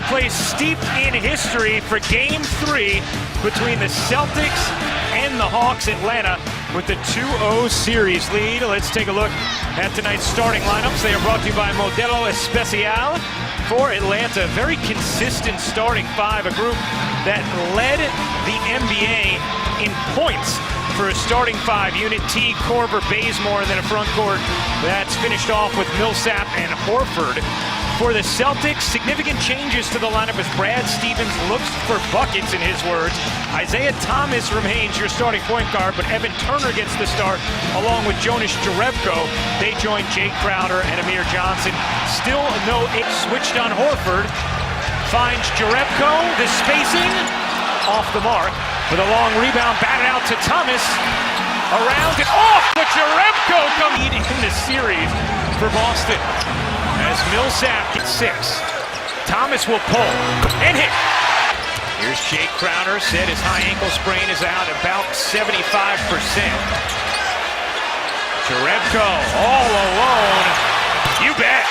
place steeped in history for Game 3 between the Celtics and the Hawks. Atlanta with the 2-0 series lead. Let's take a look at tonight's starting lineups. They are brought to you by Modelo Especial for Atlanta. Very consistent starting five, a group that led the NBA in points for a starting five unit. T, Korver, Bazemore, and then a front court that's finished off with Millsap and Horford. For the Celtics, significant changes to the lineup as Brad Stevens looks for buckets, in his words. Isaiah Thomas remains your starting point guard, but Evan Turner gets the start along with Jonas Jerebko. They join Jay Crowder and Amir Johnson. Still no eight switched on Horford. Finds Jerebko, the spacing off the mark with a long rebound, batted out to Thomas. Around and off, but Jerebko comes in the series for Boston. As Millsap gets 6. Thomas will pull and hit. Here's Jay Crowder, said his high ankle sprain is out about 75%. Jerebko all alone. You bet.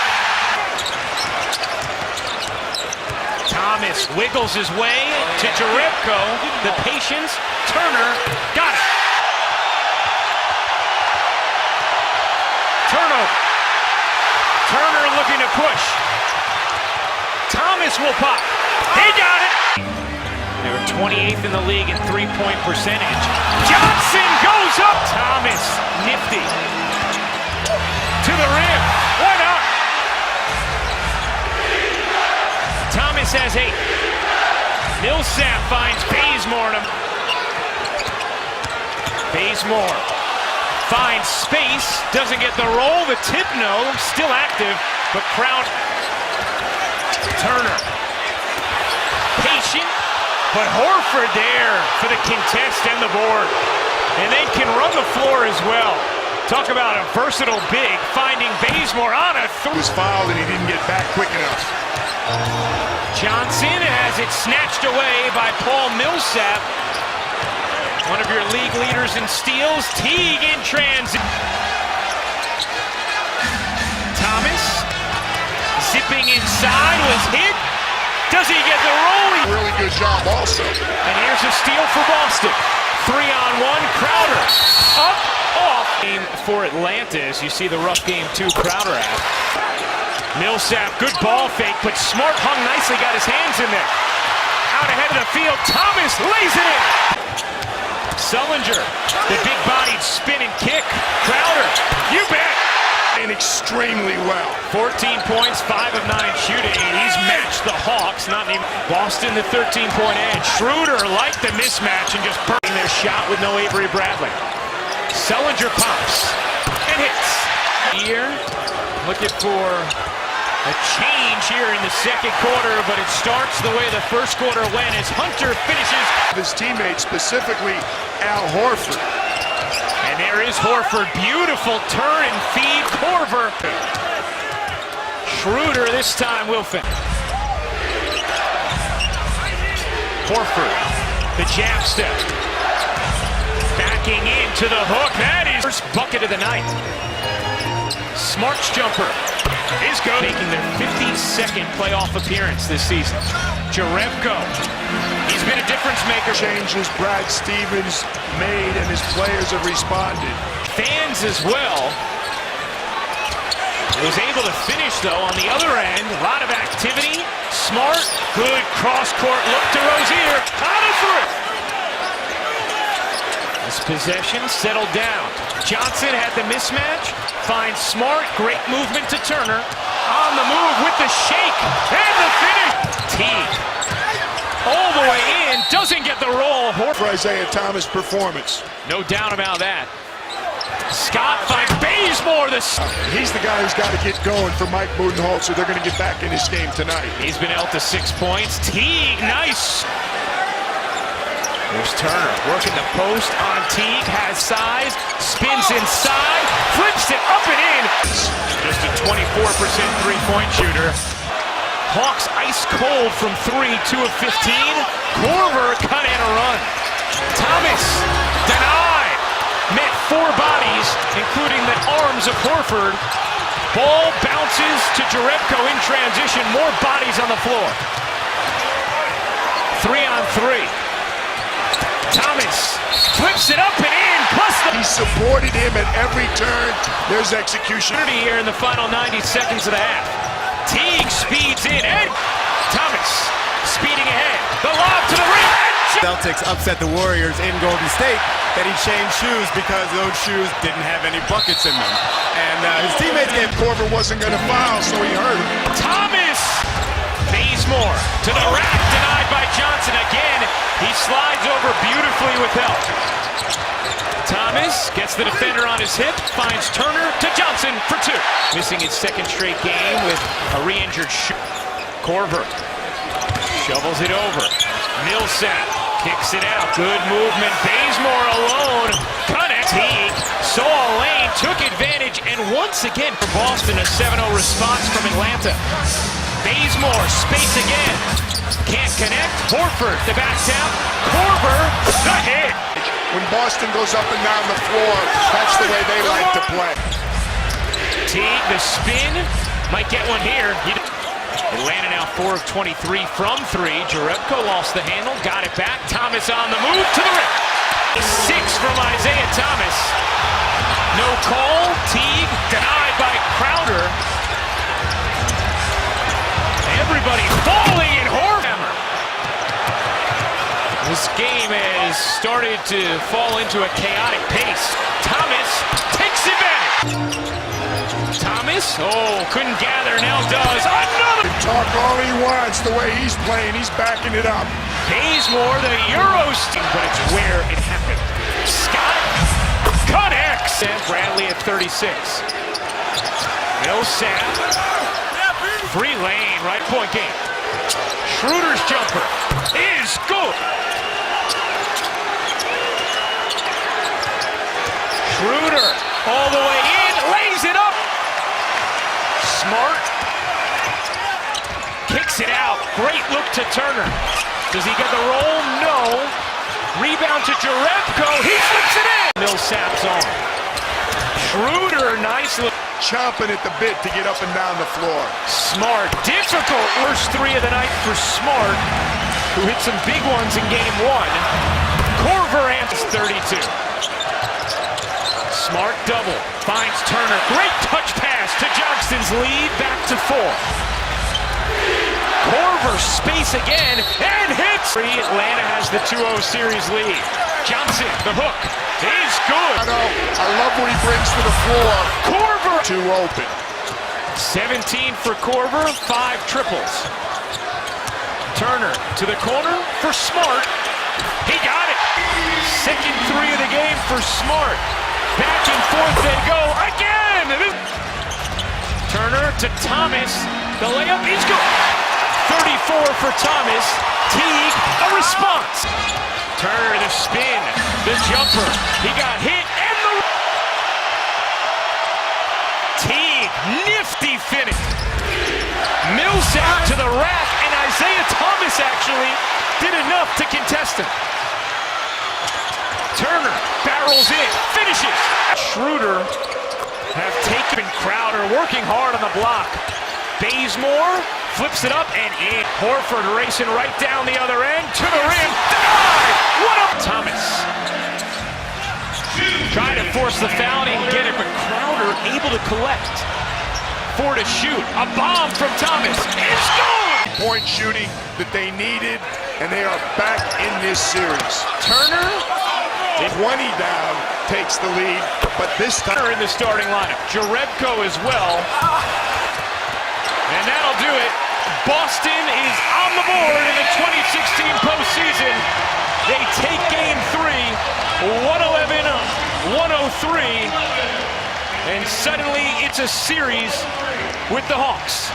Thomas wiggles his way to Jerebko. The patience. Turner got it. Turnover. Turner looking to push. Thomas will pop. He got it. They were 28th in the league in three-point percentage. Johnson goes up. Thomas, nifty. To the rim. Why not? Thomas has 8. Millsap finds Bazemore. Bazemore finds space, doesn't get the roll, the tip no, still active, but Crowder. Turner. Patient, but Horford there for the contest and the board. And they can run the floor as well. Talk about a versatile big, finding Bazemore on a He was fouled and he didn't get back quick enough. Johnson has it snatched away by Paul Millsap. One of your league leaders in steals. Teague in transit. Thomas zipping inside, was hit. Does he get the roll? Really good job also. And here's a steal for Boston. 3-on-1, Crowder. Up, off. Game for Atlanta as you see the rough game 2 Crowder at. Millsap, good ball fake, but Smart hung nicely, got his hands in there. Out ahead of the field, Thomas lays it in. Sullinger, the big-bodied spin and kick. Crowder, you bet. And extremely well. 14 points, 5 of 9 shooting. He's matched the Hawks, not even Boston, the 13-point edge. Schroeder liked the mismatch and just burning their shot with no Avery Bradley. Sullinger pops and hits. Here, looking for a change here in the second quarter, but it starts the way the first quarter went as Hunter finishes. His teammates, specifically Al Horford. And there is Horford. Beautiful turn and feed. Korver. Schroeder this time will finish. Horford. The jab step. Backing into the hook. That is first bucket of the night. Smart's jumper is good. Making their 52nd playoff appearance this season. Jerebko. He's been a difference maker. Changes Brad Stevens made and his players have responded. Fans as well. Was able to finish though on the other end. A lot of activity. Smart. Good cross-court look to Rozier. Out of 3. This possession settled down. Johnson had the mismatch. Finds Smart. Great movement to Turner. On the move with the shake. And the finish. Teague. All the way in. Doesn't get the roll. For Isaiah Thomas' performance. No doubt about that. Scott finds Bazemore. He's the guy who's got to get going for Mike Budenholzer. They're going to get back in this game tonight. He's been held to 6 points. Teague, nice. There's Turner working the post on Teague. Has size. Spins inside. Flips it up and in. Just a 24% three-point shooter. Hawks ice cold from 3, 2 of 15. Korver cut and a run. Thomas denied. Met 4 bodies, including the arms of Horford. Ball bounces to Jerebko in transition. More bodies on the floor. three. Thomas flips it up and in, plus He supported him at every turn. There's execution. Here in the final 90 seconds of the half. Teague speeds in, and Thomas speeding ahead. The lob to the rim. Celtics upset the Warriors in Golden State, that he changed shoes because those shoes didn't have any buckets in them. And his teammates gave Korver wasn't going to foul, so he hurt him. Thomas! Bazemore to the rack, denied by Johnson again. He slides over beautifully with help. Thomas gets the defender on his hip, finds Turner to Johnson for two. Missing his second straight game with a re-injured Korver shovels it over. Millsap kicks it out. Good movement. Bazemore alone. Connect. Teague saw a lane, took advantage, and once again for Boston, a 7-0 response from Atlanta. Bazemore, space again. Can't connect. Horford, the back down. Korver, the hit. When Boston goes up and down the floor, that's the way they like to play. Teague, the spin. Might get one here. Atlanta now 4 of 23 from three. Jerebko lost the handle, got it back. Thomas on the move to the rim. 6 from Isaiah Thomas. No call. Teague denied by Crowder. Everybody falling in Horhammer. This game has started to fall into a chaotic pace. Thomas takes advantage. Thomas, couldn't gather, now does. Another! Talk all he wants, the way he's playing, he's backing it up. Bazemore, the Euro steam, but it's where it happened. Scott connects, and Bradley at 36. Millsap, free lane, right point game. Schroeder's jumper is good. Schroeder all the way in, lays it up. Smart kicks it out. Great look to Turner. Does he get the roll? No. Rebound to Jerebko. He flips it in. Millsap's on. Schroeder, nice look. Chomping at the bit to get up and down the floor. Smart, difficult. First three of the night for Smart, who hit some big ones in game one. Korver answers 32. Smart double, finds Turner. Great touch pass to Johnston's lead, back to 4. Korver space again, and hits. Atlanta has the 2-0 series lead. Johnson, the hook, is good. I love what he brings to the floor. Korver, too open. 17 for Korver, 5 triples. Turner to the corner for Smart. He got it. Second three of the game for Smart. Back and forth they go again. Turner to Thomas. The layup is good. 34 for Thomas. Teague, a response. Turner, the spin, the jumper. He got hit and the Teague, nifty finish. Millsap to the rack, and Isaiah Thomas actually did enough to contest him. Turner barrels in, finishes. Schroeder have taken Crowder, working hard on the block. Bazemore flips it up and in. Horford racing right down the other end to the rim. Denied! What up? Thomas trying to force the foul and get it, but Crowder able to collect. 4 to shoot. A bomb from Thomas. It's good! Point shooting that they needed, and they are back in this series. Turner 20 down, takes the lead, but this time in the starting lineup. Jerebko as well. And that'll do it. Boston is on the board in the 2016 postseason. They take game 3, 111-103. And suddenly it's a series with the Hawks.